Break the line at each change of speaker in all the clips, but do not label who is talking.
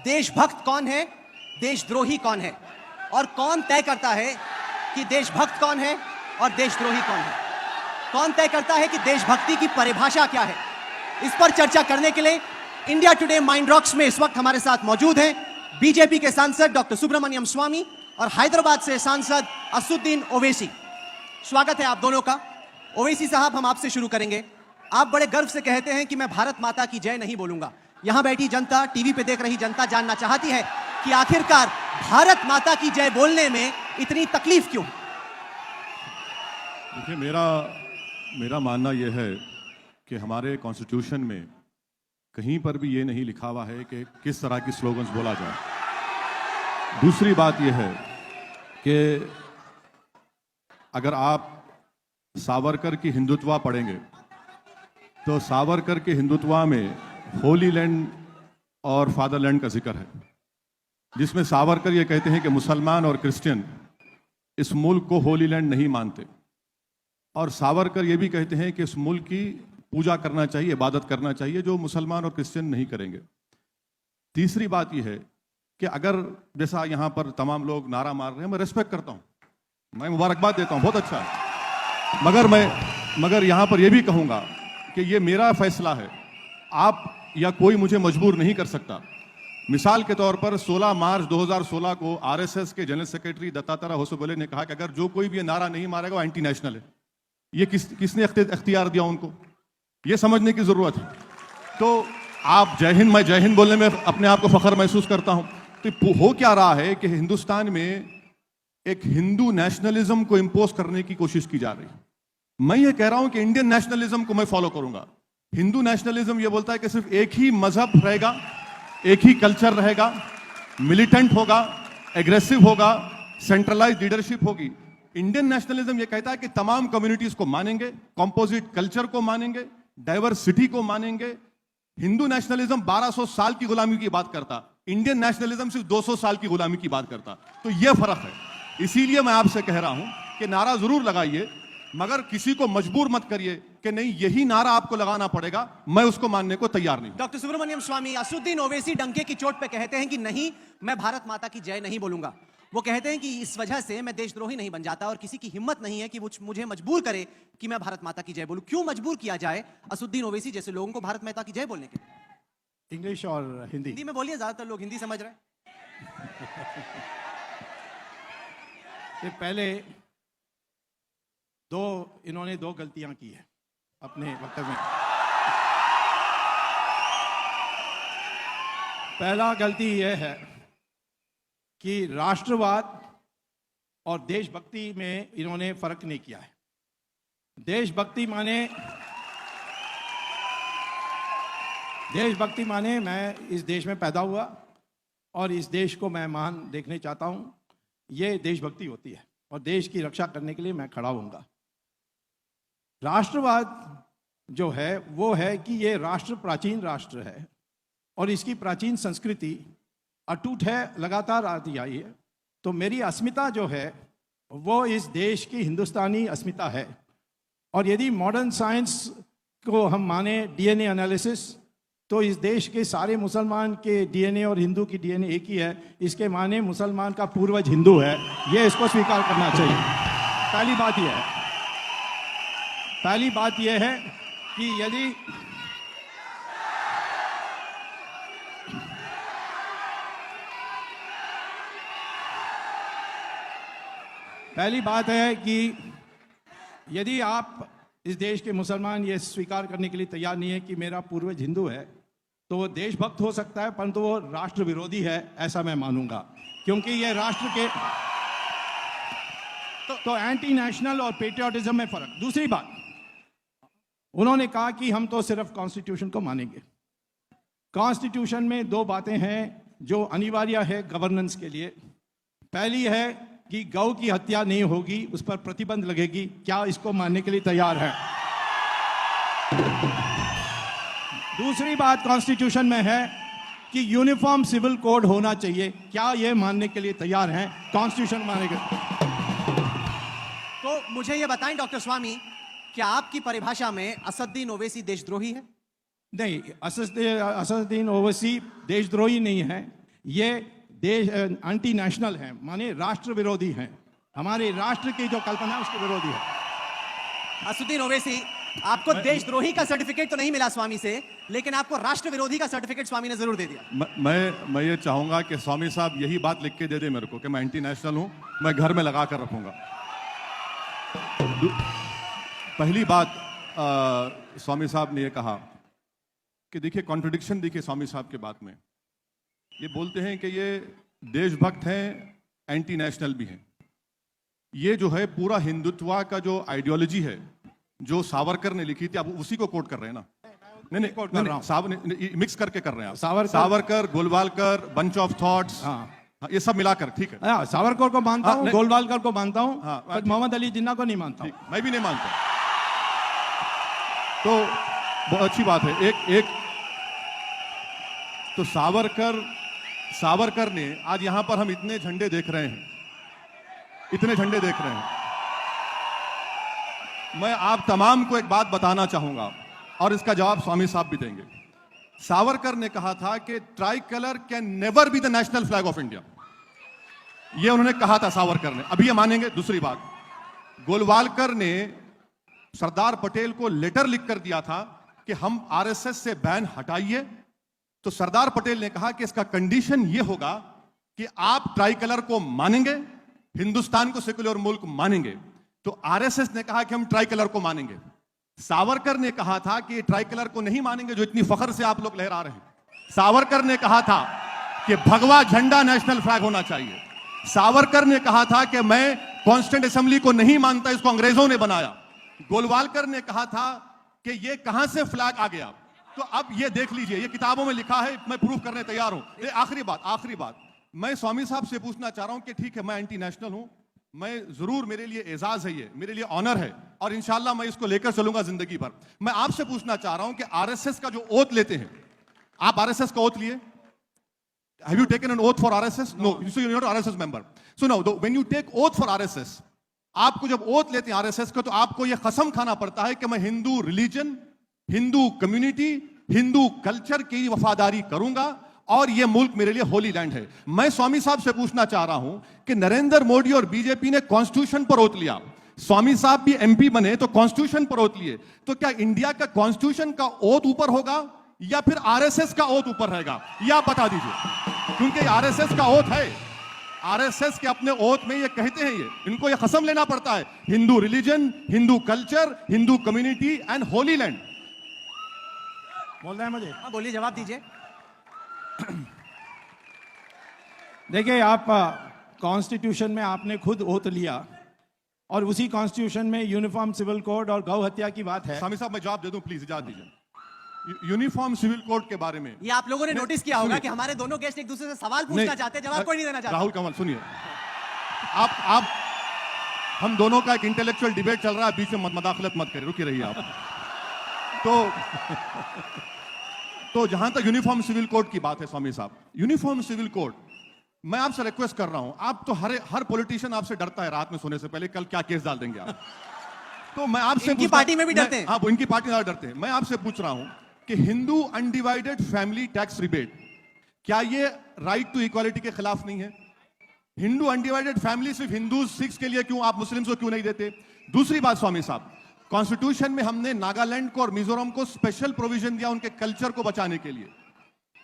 देशभक्त कौन है, देशद्रोही कौन है, और कौन तय करता है कि देशभक्त कौन है और देशद्रोही कौन है? कौन तय करता है कि देशभक्ति की परिभाषा क्या है? इस पर चर्चा करने के लिए इंडिया टुडे माइंड रॉक्स में इस वक्त हमारे साथ मौजूद हैं बीजेपी के सांसद डॉक्टर सुब्रमण्यम स्वामी और हैदराबाद से सांसद असदुद्दीन ओवैसी। स्वागत है आप दोनों का। ओवैसी साहब, हम आपसे शुरू करेंगे। आप बड़े गर्व से कहते हैं कि मैं भारत माता की जय नहीं बोलूंगा। यहां बैठी जनता, टीवी पे देख रही जनता जानना चाहती है कि आखिरकार भारत माता की जय बोलने में इतनी तकलीफ क्यों?
देखिए, मेरा मानना यह है कि हमारे कॉन्स्टिट्यूशन में कहीं पर भी ये नहीं लिखा हुआ है कि किस तरह की स्लोगन्स बोला जाए। दूसरी बात यह है कि अगर आप सावरकर की हिंदुत्व पढ़ेंगे तो सावरकर के हिंदुत्व में होली लैंड और फादरलैंड का जिक्र है, जिसमें सावरकर ये कहते हैं कि मुसलमान और क्रिश्चियन इस मुल्क को होली लैंड नहीं मानते, और सावरकर ये भी कहते हैं कि इस मुल्क की पूजा करना चाहिए, इबादत करना चाहिए, जो मुसलमान और क्रिश्चियन नहीं करेंगे। तीसरी बात यह है कि अगर जैसा यहाँ पर तमाम लोग नारा मार रहे हैं, मैं रेस्पेक्ट करता हूँ, मैं मुबारकबाद देता हूँ, बहुत अच्छा है, मगर यहाँ पर यह भी कहूँगा कि ये मेरा फैसला है, आप या कोई मुझे मजबूर नहीं कर सकता। मिसाल के तौर पर 16 मार्च 2016 को आरएसएस के जनरल सेक्रेटरी दत्तात्रेय होसबले ने कहा कि अगर जो कोई भी ये नारा नहीं मारेगा वो एंटी नेशनल है। ये किसने अख्तियार दिया उनको? ये समझने की जरूरत है। तो आप जय हिंद, मैं जय हिंद बोलने में अपने आप को फख्र महसूस करता हूं। तो हो क्या रहा है कि हिंदुस्तान में एक हिंदू नेशनलिज्म को इंपोज करने की कोशिश की जा रही है। मैं ये कह रहा हूं कि इंडियन नेशनलिज्म को मैं फॉलो करूंगा। हिंदू नेशनलिज्म ये बोलता है कि सिर्फ एक ही मजहब रहेगा, एक ही कल्चर रहेगा, मिलिटेंट होगा, एग्रेसिव होगा, सेंट्रलाइज्ड लीडरशिप होगी। इंडियन नेशनलिज्म ये कहता है कि तमाम कम्युनिटीज को मानेंगे, कंपोजिट कल्चर को मानेंगे, डाइवर्सिटी को मानेंगे। हिंदू नेशनलिज्म 1200 साल की गुलामी की बात करता, इंडियन नेशनलिज्म सिर्फ 200 साल की गुलामी की बात करता। तो यह फर्क है। इसीलिए मैं आपसे कह रहा हूं कि नारा जरूर लगाइए, मगर किसी को मजबूर मत करिए कि नहीं यही नारा आपको लगाना पड़ेगा। मैं उसको मानने को तैयार नहीं।
डॉक्टर सुब्रमण्यम स्वामी, असदुद्दीन ओवैसी डंके की चोट पे कहते हैं कि नहीं, मैं भारत माता की जय नहीं बोलूंगा। वो कहते हैं कि इस वजह से मैं देशद्रोही नहीं बन जाता और किसी की हिम्मत नहीं है कि मुझे मजबूर करे कि मैं भारत माता की जय बोलूं। क्यों मजबूर किया जाए असदुद्दीन ओवैसी जैसे लोगों को भारत माता की जय बोलने के?
इंग्लिश और हिंदी
में बोलिए, ज्यादातर लोग हिंदी समझ रहे हैं।
पहले इन्होंने दो गलतियां की है अपने वक्तव्य में। पहला गलती यह है कि राष्ट्रवाद और देशभक्ति में इन्होंने फर्क नहीं किया है। देशभक्ति माने मैं इस देश में पैदा हुआ और इस देश को मैं महान देखने चाहता हूं, ये देशभक्ति होती है, और देश की रक्षा करने के लिए मैं खड़ा होऊंगा। राष्ट्रवाद जो है वो है कि ये राष्ट्र प्राचीन राष्ट्र है और इसकी प्राचीन संस्कृति अटूट है, लगातार आती आई है। तो मेरी अस्मिता जो है वो इस देश की हिंदुस्तानी अस्मिता है। और यदि मॉडर्न साइंस को हम माने, डीएनए एनालिसिस, तो इस देश के सारे मुसलमान के डीएनए और हिंदू की डीएनए एक ही है। इसके माने मुसलमान का पूर्वज हिंदू है, ये इसको स्वीकार करना चाहिए। पहली बात यह है कि यदि आप इस देश के मुसलमान ये स्वीकार करने के लिए तैयार नहीं है कि मेरा पूर्वज हिंदू है, तो वो देशभक्त हो सकता है, परंतु वो राष्ट्र विरोधी है, ऐसा मैं मानूंगा। क्योंकि ये राष्ट्र के तो एंटी नेशनल और पेट्रियोटिज्म में फर्क। दूसरी बात, उन्होंने कहा कि हम तो सिर्फ कॉन्स्टिट्यूशन को मानेंगे। कॉन्स्टिट्यूशन में दो बातें हैं जो अनिवार्य है गवर्नेंस के लिए। पहली है कि गौ की हत्या नहीं होगी, उस पर प्रतिबंध लगेगी। क्या इसको मानने के लिए तैयार है? दूसरी बात कॉन्स्टिट्यूशन में है कि यूनिफॉर्म सिविल कोड होना चाहिए। क्या ये मानने के लिए तैयार हैं? कॉन्स्टिट्यूशन मानने के।
तो मुझे ये बताएं डॉक्टर स्वामी, क्या आपकी परिभाषा में असदुद्दीन ओवैसी देशद्रोही है?
नहीं, असदुद्दीन ओवैसी देशद्रोही नहीं है। ये देश एंटी नेशनल हैं, माने राष्ट्र विरोधी हैं, हमारे राष्ट्र की जो कल्पना है उसके विरोधी है।
असुद्दीन ओवैसी, आपको देशद्रोही का सर्टिफिकेट तो नहीं मिला स्वामी से, लेकिन आपको राष्ट्र विरोधी का सर्टिफिकेट स्वामी ने जरूर दे दिया।
मैं ये चाहूंगा कि स्वामी साहब यही बात लिख के दे दे मेरे को कि मैं एंटी नेशनल हूं, मैं घर में लगा कर रखूंगा। पहली बात, स्वामी साहब ने ये कहा कि देखिए कॉन्ट्रडिक्शन देखिए स्वामी साहब के बात में। ये बोलते हैं कि ये देशभक्त हैं, एंटी नेशनल भी हैं। ये जो है पूरा हिंदुत्व का जो आइडियोलॉजी है जो सावरकर ने लिखी थी, आप उसी को कोट कर रहे हैं ना? नहीं
कोट कर रहा हूं।
मिक्स करके कर रहे हैं आप।
Savarkar,
Golwalkar, bunch of thoughts,
हाँ,
ये सब मिलाकर, ठीक है।
सावरकर को मानता हूँ, गोलवालकर को मानता हूँ,
हाँ,
पर मोहम्मद अली जिन्ना को नहीं मानता हूँ।
मैं भी नहीं मानता। तो बहुत अच्छी बात है। एक तो सावरकर ने, आज यहां पर हम इतने झंडे देख रहे हैं, इतने झंडे देख रहे हैं। मैं आप तमाम को एक बात बताना चाहूंगा और इसका जवाब स्वामी साहब भी देंगे। सावरकर ने कहा था कि try colour can never be the national flag of India. ये उन्होंने कहा था सावरकर ने, अभी ये मानेंगे। दूसरी बात, गोलवालकर ने सरदार पटेल को लेटर लिखकर दिया था कि हम आरएसएस से बैन हटाइए। तो सरदार पटेल ने कहा कि इसका कंडीशन यह होगा कि आप ट्राई कलर को मानेंगे, हिंदुस्तान को सेक्युलर मुल्क मानेंगे। तो आरएसएस ने कहा कि हम ट्राई कलर को मानेंगे। सावरकर ने कहा था कि ट्राई कलर को नहीं मानेंगे जो इतनी फख्र से आप लोग लहरा रहे हैं। सावरकर ने कहा था कि भगवा झंडा नेशनल फ्लैग होना चाहिए। सावरकर ने कहा था कि मैं कॉन्स्टिट्यूंट असेंबली को नहीं मानता, इसको अंग्रेजों ने बनाया। गोलवालकर ने कहा था कि ये कहां से फ्लैग आ गया। तो अब ये देख लीजिए, ये किताबों में लिखा है, मैं प्रूफ करने तैयार हूं। आखिरी बात, मैं स्वामी साहब से पूछना चाह रहा हूं कि ठीक है, मैं एंटी नेशनल हूं, मैं जरूर, मेरे लिए एजाज है, ये मेरे लिए ऑनर है और इंशाल्लाह मैं इसको लेकर चलूंगा जिंदगी भर। मैं आपसे पूछना चाह रहा हूं कि आरएसएस का जो ओथ लेते हैं, आप आरएसएस का ओथ लिए? Have you taken an oath for RSS? No. So you're not an RSS member. So now, when you take oath for RSS, आपको जब ओथ लेते हैं आरएसएस का, तो आपको यह कसम खाना पड़ता है कि मैं Hindu religion, Hindu community, Hindu culture की वफादारी करूंगा और यह मुल्क मेरे लिए होली लैंड है। मैं स्वामी साहब से पूछना चाह रहा हूं कि नरेंद्र मोदी और बीजेपी ने कॉन्स्टिट्यूशन पर ओथ लिया, स्वामी साहब भी एमपी बने तो कॉन्स्टिट्यूशन पर ओथ लिए, तो क्या इंडिया का कॉन्स्टिट्यूशन का ओथ ऊपर होगा या फिर आरएसएस का ओथ ऊपर रहेगा? यह आप बता दीजिए, क्योंकि आरएसएस का ओथ है। आरएसएस के अपने ओथ में ये कहते हैं, ये इनको ये कसम लेना पड़ता है, Hindu religion, Hindu culture, Hindu community and Holi land.
बोल रहे हैं मुझे?
हाँ बोलिए, जवाब दीजिए।
देखिए, आप कॉन्स्टिट्यूशन में आपने खुद ओथ लिया और उसी कॉन्स्टिट्यूशन में यूनिफॉर्म सिविल कोड और गौ हत्या की बात है।
स्वामी साहब मैं जवाब दे दूं प्लीज, इजाजत दीजिए। यूनिफॉर्म सिविल कोड के बारे में
ये आप लोगों ने नोटिस किया होगा कि हमारे दोनों गेस्ट एक दूसरे से सवाल पूछना चाहते हैं, जवाब कोई नहीं देना चाहता।
राहुल कंवल सुनिए, आप हम दोनों का एक इंटेलेक्चुअल डिबेट चल रहा है, बीच में मदाखलत मत करिए, रुकी रहिए आप। तो जहां तक यूनिफॉर्म सिविल कोड की बात है स्वामी साहब, यूनिफॉर्म सिविल कोड, मैं आपसे रिक्वेस्ट कर रहा हूं, आप तो हर पॉलिटिशियन आपसे डरता है रात में सोने से पहले, कल क्या केस डाल देंगे आप। तो मैं आपसे
इनकी पार्टी में भी डरते हैं।
हाँ, इनकी पार्टी में डरते हैं। मैं आपसे पूछ रहा हूं कि Hindu undivided family tax rebate, क्या ये राइट टू इक्वालिटी के खिलाफ नहीं है? हिंदू अनडिवाइडेड फैमिली सिर्फ हिंदू सिख्स के लिए क्यों, आप मुस्लिम्स को क्यों नहीं देते? दूसरी बात स्वामी साहब, कॉन्स्टिट्यूशन में हमने नागालैंड को और मिजोरम को स्पेशल प्रोविजन दिया उनके कल्चर को बचाने के लिए,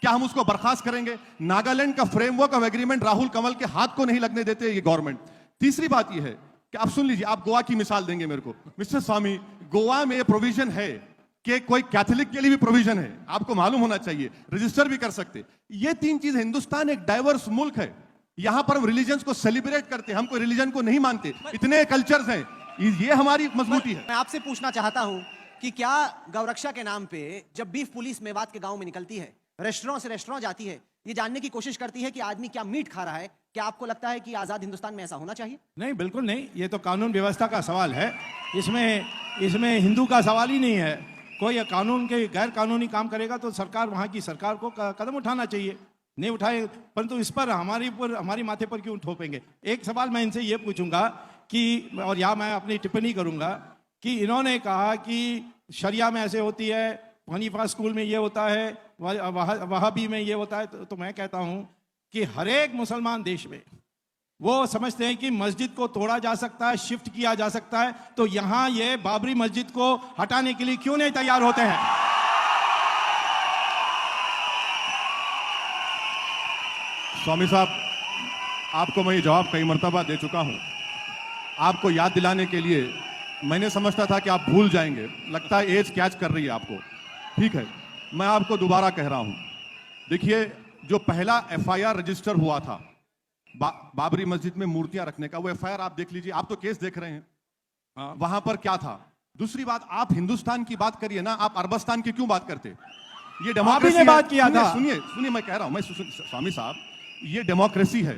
क्या हम उसको बर्खास्त करेंगे? नागालैंड का framework of agreement Rahul Kanwal के हाथ को नहीं लगने देते ये गवर्नमेंट। तीसरी बात ये है कि आप सुन लीजिए, आप गोवा की मिसाल देंगे मेरे को, मिस्टर स्वामी, गोवा में प्रोविजन है कि कोई कैथोलिक के लिए भी प्रोविजन है, आपको मालूम होना चाहिए, रजिस्टर भी कर सकते। ये तीन चीज, हिंदुस्तान एक डाइवर्स मुल्क है, यहां पर हम रिलीजन को सेलिब्रेट करते हैं, हम कोई रिलीजन को नहीं मानते, इतने कल्चर्स हैं, ये हमारी मजबूती है।
मैं आपसे पूछना चाहता हूं कि क्या गौरक्षा के नाम पे जब बीफ पुलिस मेवात के गांव में निकलती है, रेस्टोरेंट से रेस्टोरेंट जाती है, ये जानने की कोशिश करती है कि आदमी क्या मीट खा रहा है, क्या आपको लगता है कि आजाद हिंदुस्तान में ऐसा होना चाहिए?
नहीं, बिल्कुल नहीं, ये तो कानून व्यवस्था का सवाल है, इसमें हिंदू का सवाल ही नहीं है। कोई कानून के गैर कानूनी काम करेगा तो सरकार, वहाँ की सरकार को कदम उठाना चाहिए, नहीं उठाए, परंतु इस पर हमारी माथे पर क्यों ठोपेंगे? एक सवाल मैं इनसे ये पूछूंगा कि, और यहाँ मैं अपनी टिप्पणी करूंगा कि इन्होंने कहा कि शरिया में ऐसे होती है, हनीफा स्कूल में ये होता है, वहाबी में ये होता है, तो मैं कहता हूँ कि हर एक मुसलमान देश में वो समझते हैं कि मस्जिद को तोड़ा जा सकता है, शिफ्ट किया जा सकता है, तो यहां ये बाबरी मस्जिद को हटाने के लिए क्यों नहीं तैयार होते हैं?
स्वामी साहब, आपको मैं ये जवाब कई मर्तबा दे चुका हूं। आपको याद दिलाने के लिए मैंने समझता था कि आप भूल जाएंगे, लगता है एज कैच कर रही है आपको। ठीक है, मैं आपको दोबारा कह रहा हूं। देखिए, जो पहला एफआईआर रजिस्टर हुआ था बाबरी मस्जिद में मूर्तियां रखने का, वो एफआईआर आप देख लीजिए, आप तो केस देख रहे हैं। वहां पर क्या था? दूसरी बात, आप हिंदुस्तान की बात करिए ना, आप अरबस्तान की क्यों बात करते? ये डेमोक्रेसी
ने बात किया था।
सुनिए सुनिए, मैं कह रहा हूं, स्वामी साहब, ये डेमोक्रेसी है,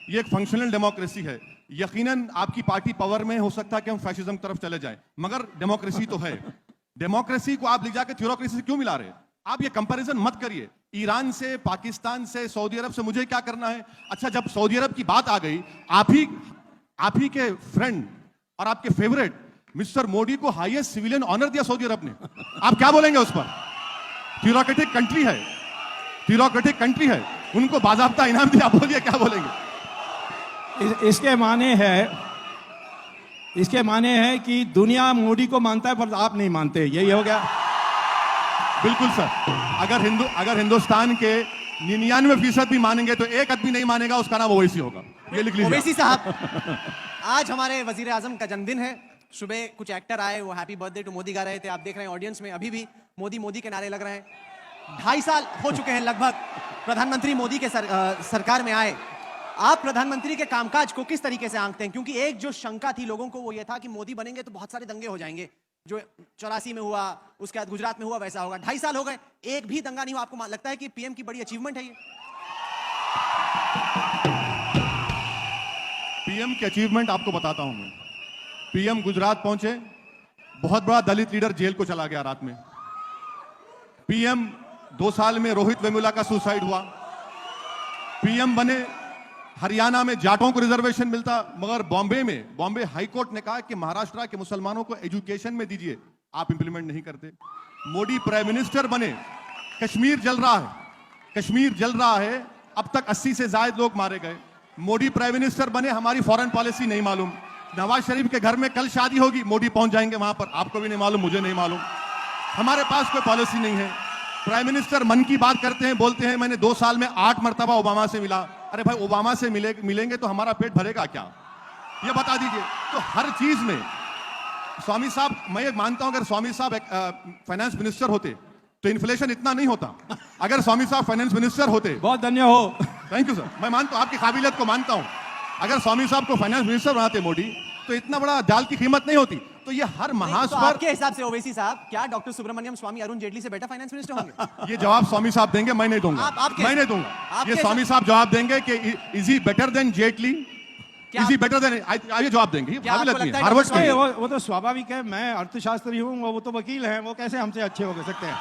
ये एक फंक्शनल डेमोक्रेसी है। यकीनन आपकी पार्टी पावर में हो सकता है कि हम फैशिज्म की तरफ चले जाएं, मगर डेमोक्रेसी तो है। डेमोक्रेसी को आप ले जाकर थ्योरोक्रेसी से क्यों मिला रहे हैं? आप ये कंपैरिजन मत करिए, ईरान से, पाकिस्तान से, सऊदी अरब से मुझे क्या करना है। अच्छा, जब सऊदी अरब की बात आ गई, आप ही के फ्रेंड और आपके फेवरेट मिस्टर मोदी को हाईएस्ट सिविलियन ऑनर दिया सऊदी अरब ने, आप क्या बोलेंगे उस पर? थ्योरोक्रेटिक कंट्री है, थ्योरोक्रेटिक कंट्री है, उनको बाजाब्ता इनाम दिया, आप बोलिए क्या बोलेंगे?
इसके माने है कि दुनिया मोदी को मानता है पर आप नहीं मानते, यही हो गया।
बिल्कुल सर, अगर हिंदुस्तान के 99% भी मानेंगे तो एक आदमी नहीं मानेगा, उसका नाम ओवैसी होगा। ये लिख लीजिए।
ओवैसी साहब, आज हमारे वजीर आजम का जन्मदिन है। सुबह कुछ एक्टर आए, वो हैप्पी बर्थडे टू मोदी गा रहे थे। आप देख रहे हैं ऑडियंस में अभी भी मोदी मोदी के नारे लग रहे हैं। 2.5 साल हो चुके हैं लगभग प्रधानमंत्री मोदी के सरकार में आए। आप प्रधानमंत्री के कामकाज को किस तरीके से आंकते हैं? क्योंकि एक जो शंका थी लोगों को, वो ये था कि मोदी बनेंगे तो बहुत सारे दंगे हो जाएंगे, जो 84 में हुआ, उसके बाद गुजरात में हुआ, वैसा होगा। 2.5 साल हो गए, एक भी दंगा नहीं हुआ। आपको लगता है कि पीएम की बड़ी अचीवमेंट है ये?
पीएम की अचीवमेंट आपको बताता हूं मैं। पीएम गुजरात पहुंचे, बहुत बड़ा दलित लीडर जेल को चला गया रात में। पीएम 2 साल में रोहित वेमुला का सुसाइड हुआ। पीएम बने, हरियाणा में जाटों को रिजर्वेशन मिलता, मगर बॉम्बे हाई कोर्ट ने कहा कि महाराष्ट्र के मुसलमानों को एजुकेशन में दीजिए, आप इंप्लीमेंट नहीं करते। मोदी प्राइम मिनिस्टर बने, कश्मीर जल रहा है, अब तक 80 से ज्यादा लोग मारे गए। मोदी प्राइम मिनिस्टर बने, हमारी फॉरेन पॉलिसी नहीं मालूम। नवाज शरीफ के घर में कल शादी होगी, मोदी पहुंच जाएंगे वहां पर, आपको भी नहीं मालूम, मुझे नहीं मालूम। हमारे पास कोई पॉलिसी नहीं है। प्राइम मिनिस्टर मन की बात करते हैं, बोलते हैं मैंने 2 साल में 8 मरतबा ओबामा से मिला। अरे भाई, ओबामा से मिलेंगे तो हमारा पेट भरेगा क्या? ये बता दीजिए। तो हर चीज में स्वामी साहब, मैं ये मानता हूं अगर स्वामी साहब फाइनेंस मिनिस्टर होते तो इन्फ्लेशन इतना नहीं होता। अगर स्वामी साहब फाइनेंस मिनिस्टर होते,
बहुत धन्य हो।
थैंक यू सर, मैं मानता हूं आपकी काबिलियत को मानता हूं। अगर स्वामी साहब को फाइनेंस मिनिस्टर बनाते मोदी, तो इतना बड़ा दाल की कीमत नहीं होती। तो ये हर महाज
तो
पर,
आपके हिसाब से ओवैसी साहब, क्या डॉक्टर सुब्रमण्यम स्वामी अरुण जेटली से बेटर फाइनेंस मिनिस्टर होंगे?
ये जवाब स्वामी साहब देंगे, मैं नहीं दूंगा। मैं नहीं दूंगा। ये स्वामी साहब जवाब देंगे कि is he better than Jaitley, is he better than, ये जवाब देंगे। हार्वर्ड
वो तो स्वाभाविक है, मैं अर्थशास्त्री हूँ, वो तो वकील हैं, वो कैसे हमसे अच्छे हो सकते हैं?